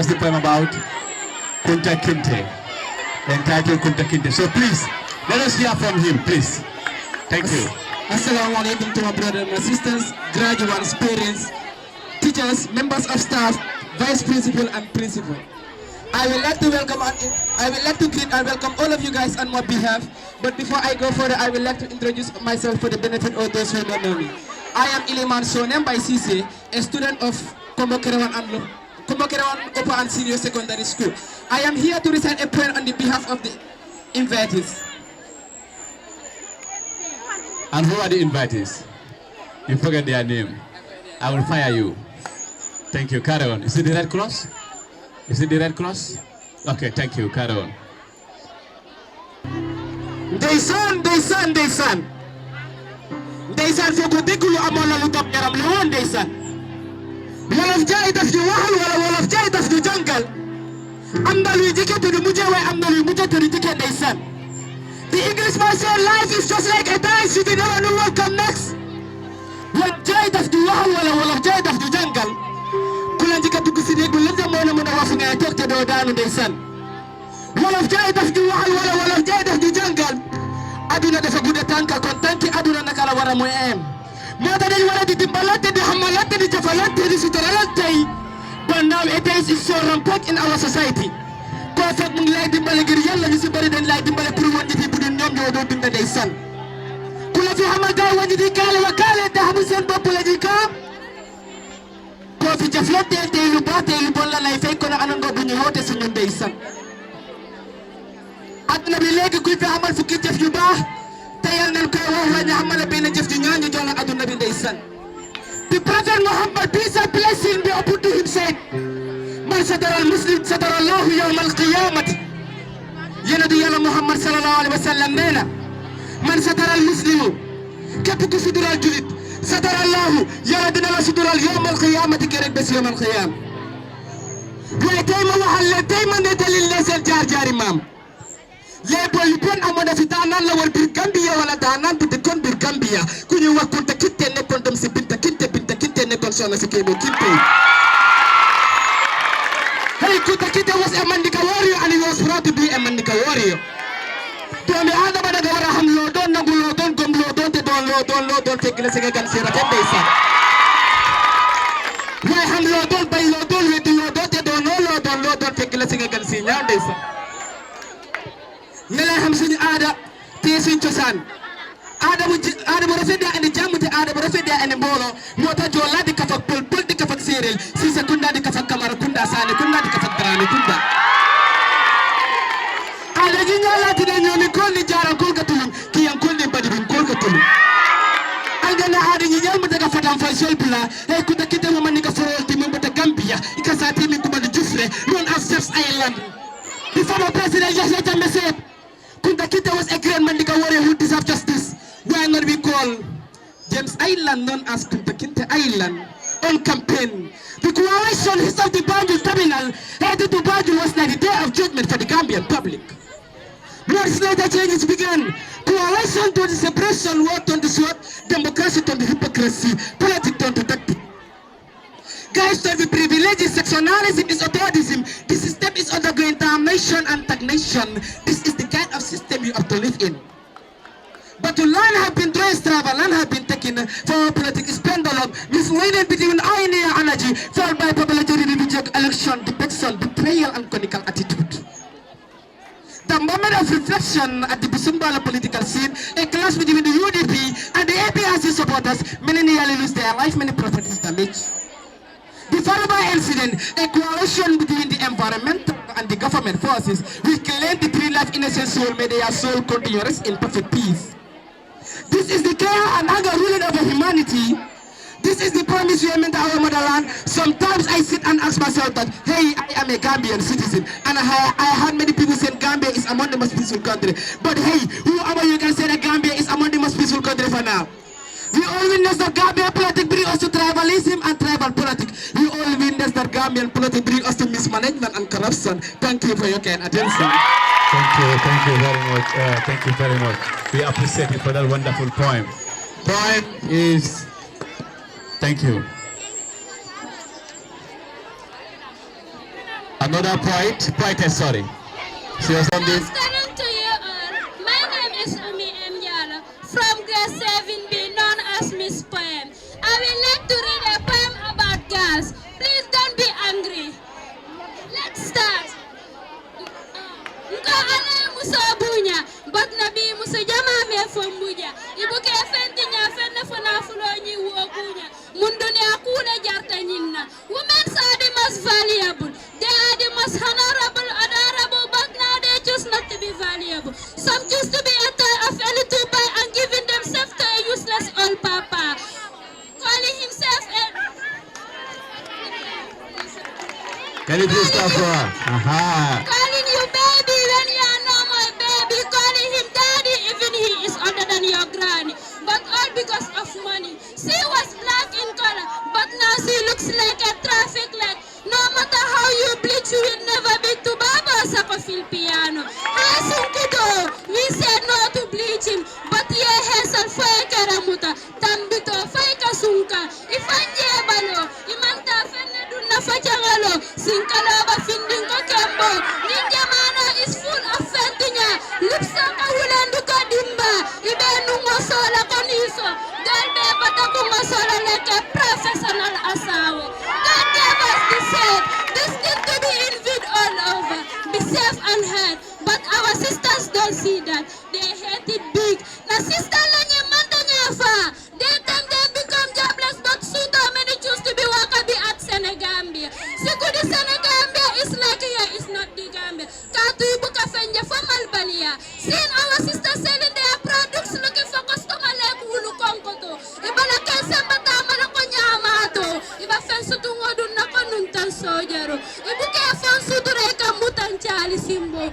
What's the poem about? Kunta Kinte. Entitled Kunta Kinte. So please, let us hear from him, please. Thank you. Assalamu alaikum to my brothers and my sisters, graduates, parents, teachers, members of staff, vice principal and principal. I would like to greet and welcome all of you guys on my behalf. But before I go further, I would like to introduce myself for the benefit of those who don't know me. I am Iliman Sonem by Cisse, a student of Comprehwnsive Upper and Senior Secondary School. I am here to recite a poem on the behalf of the invitees. And who are the invitees? You forget their name. I will fire you. Thank you. Carry on. Is it the Red Cross? Is it the Red Cross? Okay, thank you. Carry on. Ndeysaan foo ko déggulu amoon na lu topp yaram la woon ndeysaan. Wolof jaay daf ñu waxal wala wolof jaay daf ñu jàngal. Am na luy jëkke te du mujjee waaye am na luy mujjee te du jëkke ndeysaan. The Englishman said life is just like a dice, you never know what comes next. Wolof jaay daf ñu waxal wala wolof jaay daf ñu jàngal. Ku la njëkk a dugg si néeg bu lëndëm moo na mën a wax fu ngay toog te doo daanu ndeysaan. Wolof jaay daf ñu waxal wala wolof jaay daf ñu jàngal. Aduna dafa gudda tànka kon tànki aduna naka la war a mooy am. Moo tax dañu war a di dimbalante di xamalante di jafalante di suturalante yi. But nowadays is so rampant in our society. Koo fekk mu ngi lay dimbale ngir yàlla ñu si bëri dañ lay dimbale pour woon nit yi bu dul ñoom ñoo doon dund ndeysaan. Ku la fi xamal gaay woon nit yi kaale wa kaale te xamul seen bopp la ñuy kaam. Koo fi jaflanteel tey lu baax tey lu bon la lay fay kon ana nga bu ñu woote suñu ndeysaan. Aduna bi léegi kuy fi amal fukki jëf yu baax te yal nañ koy wax la ñu amal benn jëf ju ñaan ñu jox la aduna bi ndeysaan. The Prophet Muhammad, peace and blessing be upon him, said, Man satara al-Muslim satara Allahu yawm al-qiyamati. Yéen a di Yàlla Muhammad sallallahu alayhi wa sallam nee na man satara al-Muslimu képp ku sutural julit satara Allahu Yàlla dina la sutural yawm al-qiyamati keroog bés yawm al-qiyam. waaye tey ma waxal leen tey ma nettalil leen seen jaar-jaari maam. Léeboy yu bon amoon na fi daanaan la war biir Gambia wala daanaan bu dëkkoon biir Gambia ku ñuy wax Kunta Kinte nekkoon dem si Binta Kinte nekkoon soxna si Kébo Kinte. Hey, Kunta Kinte was a Mandinka warrior and he was proud to be a Mandinka warrior. Doomi Aadama da nga war a xam loo doon nangu loo doon gëm loo doon te loo doon fekk la si nga gan si rafet ndeysaan. waaye xam loo doon bay loo doon weddi loo doon te loo doon fekk la si nga gan si ñaaw ndeysaan. ne lay xam suñu aada te suñu cosaan aada bu rafet daa andi jàmm te aada bu rafet daa andi mbooloo moo tax Joola di kaf ak Pël di kaf ak Séeréer Siise Kunda di kaf ak Kamara Kunda Saane Kunda di kaf ak Daraame Kunda aada ji ñaalaati ne ñoo ni kool ni jaaral kool ka tulum ki yang kool ni badi bin kool ka tulum algana aada ñi ñal mu daga fatam fay sol pula hey Kunta Kinte mo man ni ka forol ti mo bata Gambia ikasati mi kuma di Jufre known as Steps Island. The former president Yahya Jammeh said Kunta Kinte was a great Mandinka warrior who deserved justice. Why not we call James Island known as Kunta Kinte Island on campaign? The coalition east of the Banjul terminal headed to Banjul was like the day of judgment for the Gambian public. Months later changes began. Coalition to the separation, war on the sword, democracy to the hypocrisy, politics to the tactic. Guys, to the privileges, sectionalism is authoritism. The system is undergoing damnation and stagnation. This is the kind of system you have to live in. But to land have been traced, travel, land have been taken for politics pendulum, misleading between idea and energy, followed by popularity, reject, election, defection, betrayal, and conical attitude. The moment of reflection at the Busumbala political scene, a clash between the UDP and the APRC supporters, many nearly lose their life, many properties damaged. The Fulbe incident, a coalition between the environmental and the government forces, which claim the three-life innocent soul may their soul continuous in perfect peace. This is the care and anger ruling over humanity. This is the promise we made to our motherland. Sometimes I sit and ask myself that, hey, I am a Gambian citizen, and I heard many people say Gambia is among the most peaceful country. But hey, who am I you can say that Gambia is among the most peaceful country for now? We all witness that Gambian politics bring us to tribalism and tribal politics. We all witness that Gambian politics bring us to mismanagement and corruption. Thank you for your kind attention. Thank you very much. Thank you very much. We appreciate you for that wonderful poem. Poem is, thank you. Another poetess, sorry. She was on this. Afternoon to you all. My name is Umi M. Yala from grade 7B, known as Miss Poem. I will like to read a poem about girls. Please don't be angry. Let's start. Nka ana muso bunya, but nabi muso jama me fombuja. Ibuke fenti nya fenne fona fulo nyi wo bunya. Munduni akule jarta nyinna. Women are the most valuable. They are the most honorable, adorable, but now they choose not to be valuable. Some choose to be a toy of a little boy and giving themselves to a useless old papa. Calling himself a... Can you please stop for her? Aha. Calling you baby when you are no more baby. Calling him daddy even he is older than your granny. But all because of money. She was black in color, but now she looks like a traffic light. No matter how you bleach, you will never be to Baba Sakofil piano. Hasunkudo, we said no to bleaching, but ye hesal fue karamuta. Tambito fue kasunka. Ifanye balo, imanta fene dunna fachangalo. Sinkalaba finding ko kembo. Ninja mana is full of fentinya. Lipsa ka hulendu ka dimba. Ibenu ngosola koniso. Galbe pataku ngosola like a professional asawo. God gave us the safe, this need to be envied all over. Be safe and heard. But our sisters don't see that. They hate it big. Na sister lanye mantanya fa. They think they become jobless, but so many choose to be wakabi at Senegambia. Sikudi Senegambia is like here, it's not the Gambia. Katu ibuka fenja for Malbalia. Seeing our sisters selling their products, looking for customer like Hulu Konkoto. Ibala kesamba tamara konyamato. Iba fensu tungodu na konuntan sojaro. Ibuke fensu tureka mutan chali simbo.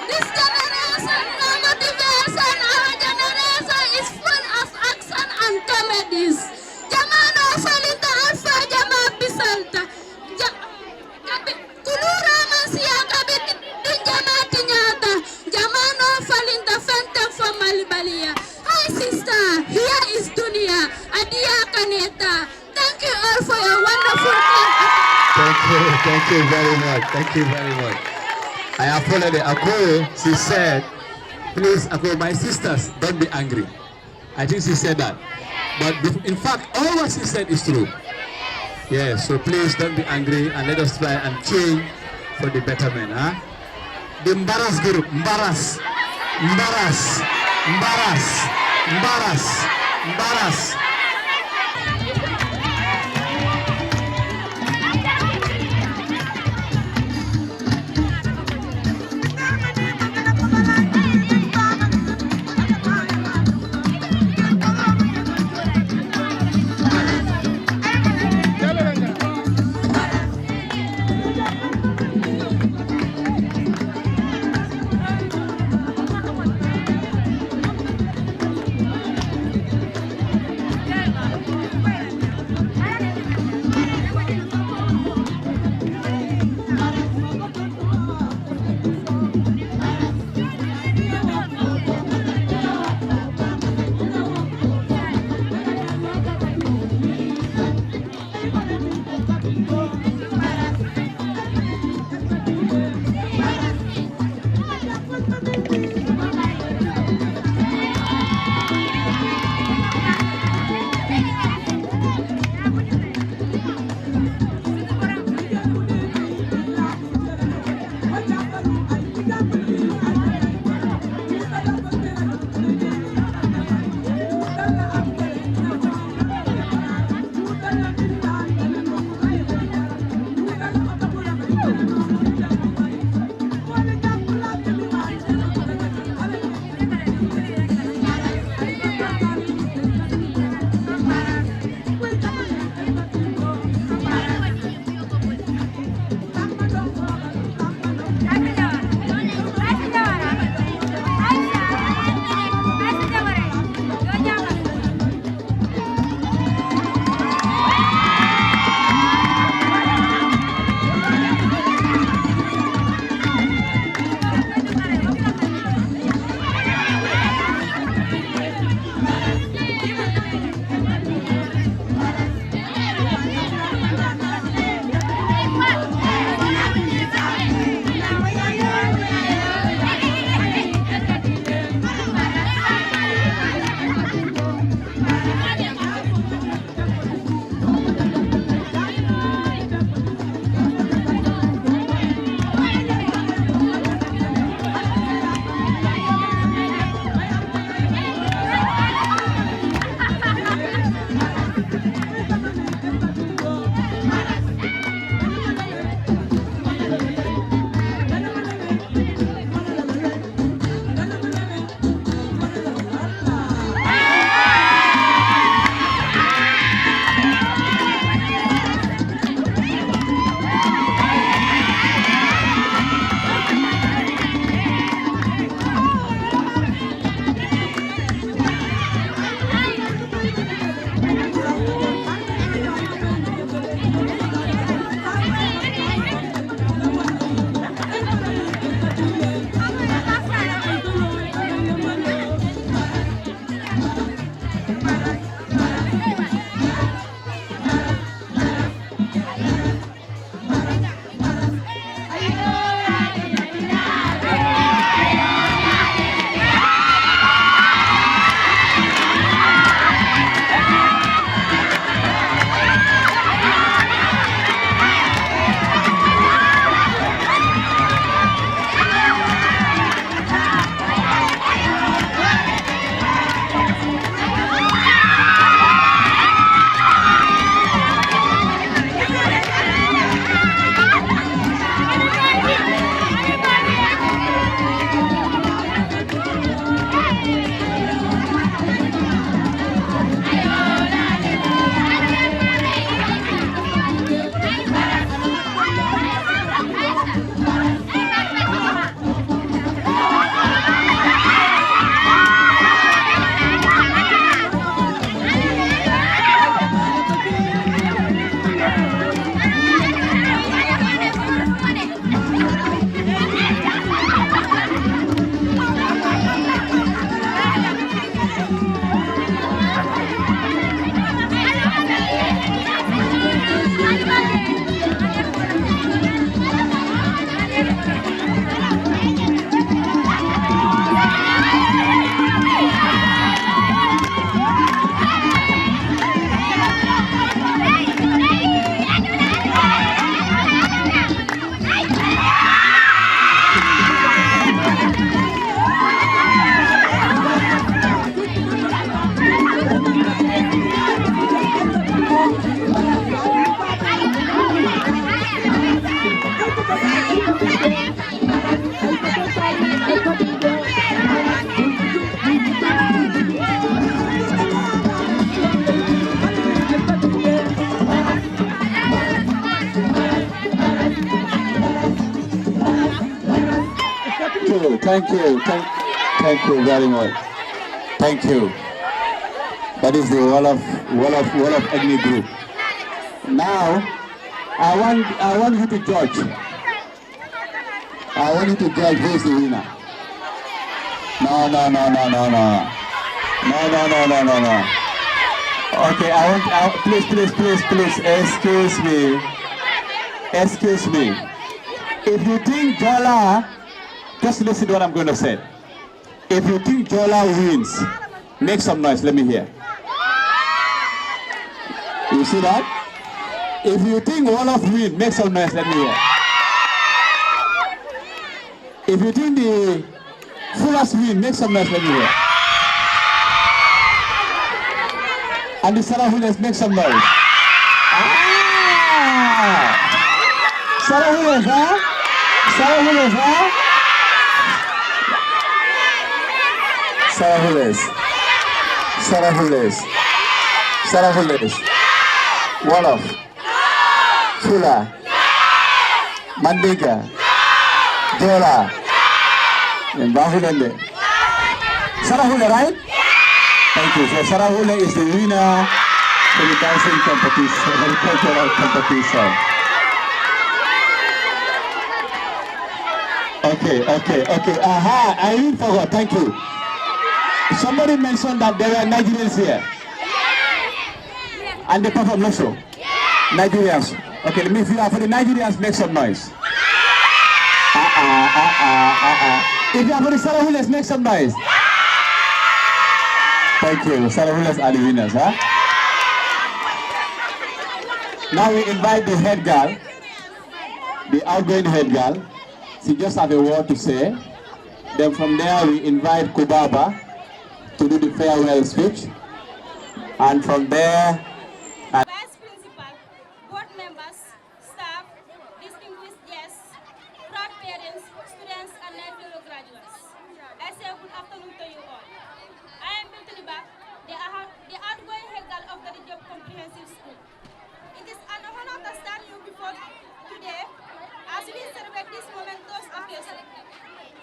This generation, no motivation. Our generation is full of action and comedies. Jamano falinta alfa jama bisalta. Kulura masia kabit din jama tinyata. Jamano falinta fentem for Malibalia. Hi sister, here is Dunia. Adia Kaneta. Thank you all for your wonderful time. Thank you very much. Thank you very much. I apologize. Ako, she said, please, Ako, my sisters, don't be angry. I think she said that. But in fact, all what she said is true. Yeah, so please don't be angry and let us try and change for the betterment. Huh? The Mbaras group, Mbaras. Thank you. Thank you very much. Thank you. That is the wall of ethnic group. Now, I want you to judge. I want you to judge who is the winner. No. No. Okay, please, excuse me. If you think Jola, just listen to what I'm going to say. If you think Jola wins, make some noise, let me hear. You see that? If you think Wolof wins, make some noise, let me hear. If you think the Fullers win, make some noise, let me hear. And the Sarahules, make some noise. Sarahules, huh? Sarahules, huh? Sarahules. Wolof. Fula. Mandinka. Jola. And Bahulende. Sarahule, right? Thank you. So Sarahule is the winner for the dancing competition, the cultural competition. Okay. Aha, I even forgot. Thank you. Somebody mentioned that there were Nigerians here. And they perform also. Nigerians. Okay, let me feel out for the Nigerians, make some noise. If you are for the Sarahules, make some noise. Thank you. Sarahules are the winners, huh? Now we invite the head girl, the outgoing head girl. She just have a word to say. Then from there we invite Kubaba to do the farewell speech. And from there, Vice Principal, board members, staff, distinguished guests, proud parents, students, and my fellow graduates. I say good afternoon to you all. I am Bintu Liba, the outgoing head girl of the Jobe Comprehensive School. It is an honor to stand you before today as we celebrate this momentous occasion.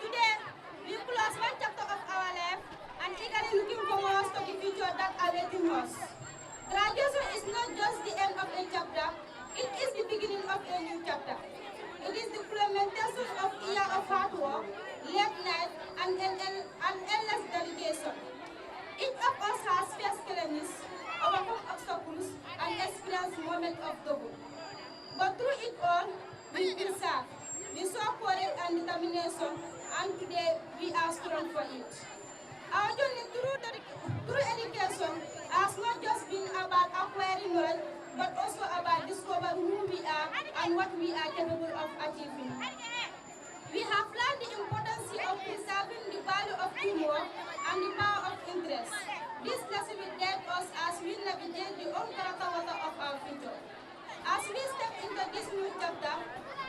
Today, we close one chapter of our life and eagerly looking forward to the future that awaiting us. Graduation is not just the end of a chapter, it is the beginning of a new chapter. It is the implementation of a year of hard work, late night, and endless dedication. Each of us has faced challenges, overcome obstacles, and experienced moments of doubt. But through it all, we persevere. We saw courage and determination, and today we are strong for it. Our journey through education has not just been about acquiring knowledge, but also about discovering who we are and what we are capable of achieving. We have learned the importance of preserving the value of teamwork and the power of interest. This lesson will guide us as we navigate the uncharted water of our future. As we step into this new chapter,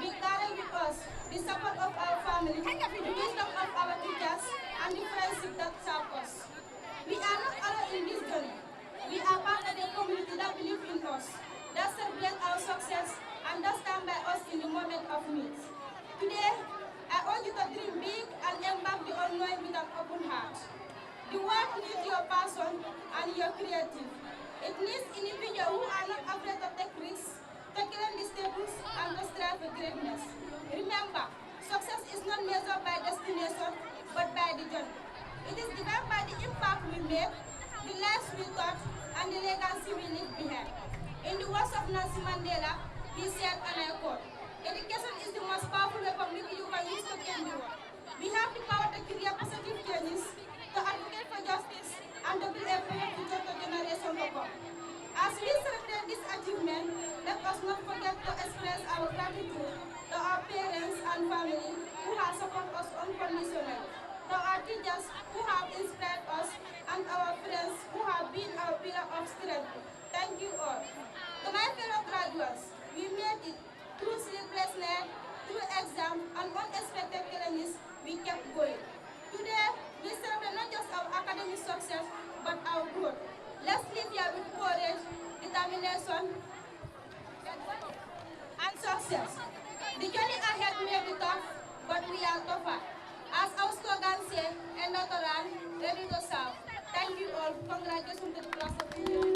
we carry with us the support of our family, the wisdom of our teachers, and the friendship that serve us. We are not alone in this journey. We are part of the community that believes in us, that celebrates our success, and that stand by us in the moment of need. Today, I urge you to dream big and embark the unknown with an open heart. The world needs your passion and your creativity. It needs individuals who are not afraid to take risks, to climb the staples, and to strive for greatness. Remember, success is not measured by destination, but by the journey. It is defined by the impact we make, the lives we touch, and the legacy we leave behind. In the words of Nelson Mandela, he said, and I quote, "Education is the most powerful weapon you can use to change the world. We have the power to create positive changes, to advocate for justice, and to build a better future for generations to come." As we celebrate this achievement, let us not forget to express our gratitude to our parents and family who have supported us unconditionally, to our teachers who have inspired us, and our friends who have been our pillar of strength. Thank you all. To my fellow graduates, we made it through sleepless nights, through exams, and unexpected challenges. We kept going. Today, we celebrate not just our academic success, but our growth. Let's live here with courage, determination, and success. The journey ahead may be tough, but we are tougher. As our slogan says, Enotoran, ready to serve. Thank you all. Congratulations to the class of the year.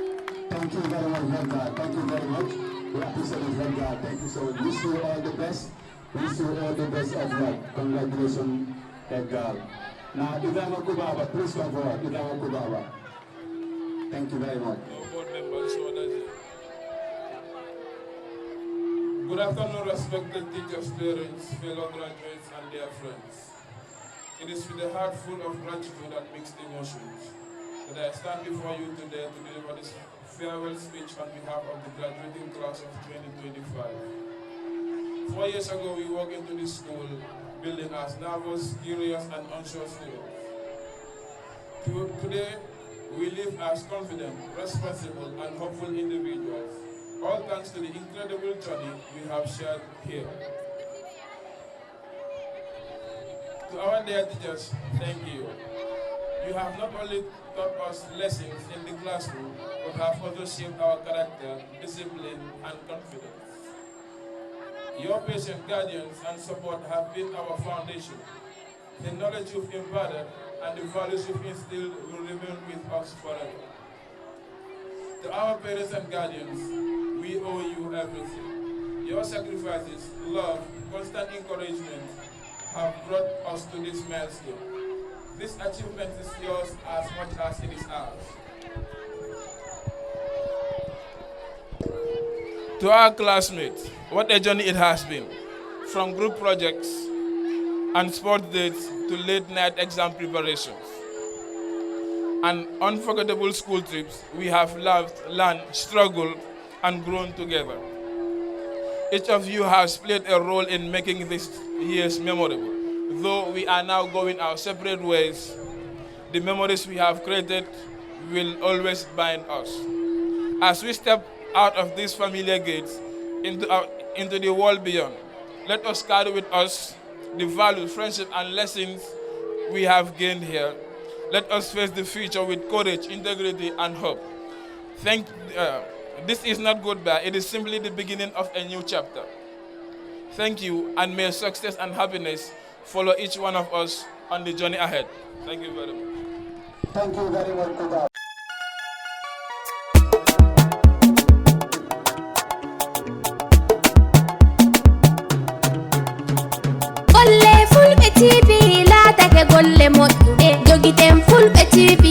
Thank you very much, Helga. Thank you very much. We appreciate it, Helga. Thank you so much. Wish you all the best. Wish you all the best of luck. Congratulations, Helga. Now, Idama Kubaba, please come forward. Idama Kubaba. Thank you very much. Good afternoon, respected teachers, parents, fellow graduates, and dear friends. It is with a heart full of gratitude and mixed emotions that I stand before you today to deliver this farewell speech on behalf of the graduating class of 2025. 4 years ago, we walked into this school building as nervous, curious, and unsure students. Today, we live as confident, responsible, and hopeful individuals, all thanks to the incredible journey we have shared here. To our dear teachers, thank you. You have not only taught us lessons in the classroom, but have also shaped our character, discipline, and confidence. Your patient guardians and support have been our foundation. The knowledge you've imparted and the values you've instilled will remain with us forever. To our parents and guardians, we owe you everything. Your sacrifices, love, constant encouragement have brought us to this milestone. This achievement is yours as much as it is ours. To our classmates, what a journey it has been. From group projects and sport dates to late night exam preparations and unforgettable school trips, we have laughed, learned, struggled, and grown together. Each of you has played a role in making this years memorable. Though we are now going our separate ways, the memories we have created will always bind us. As we step out of these familiar gates into the world beyond, let us carry with us the values, friendship, and lessons we have gained here. Let us face the future with courage, integrity, and hope. This is not goodbye, it is simply the beginning of a new chapter. Thank you, and may success and happiness follow each one of us on the journey ahead. Thank you very much. Thank you very much, Kuba. Golle Fulbe TV la take golle moƴƴuɓe jogiɗen Fulbe TV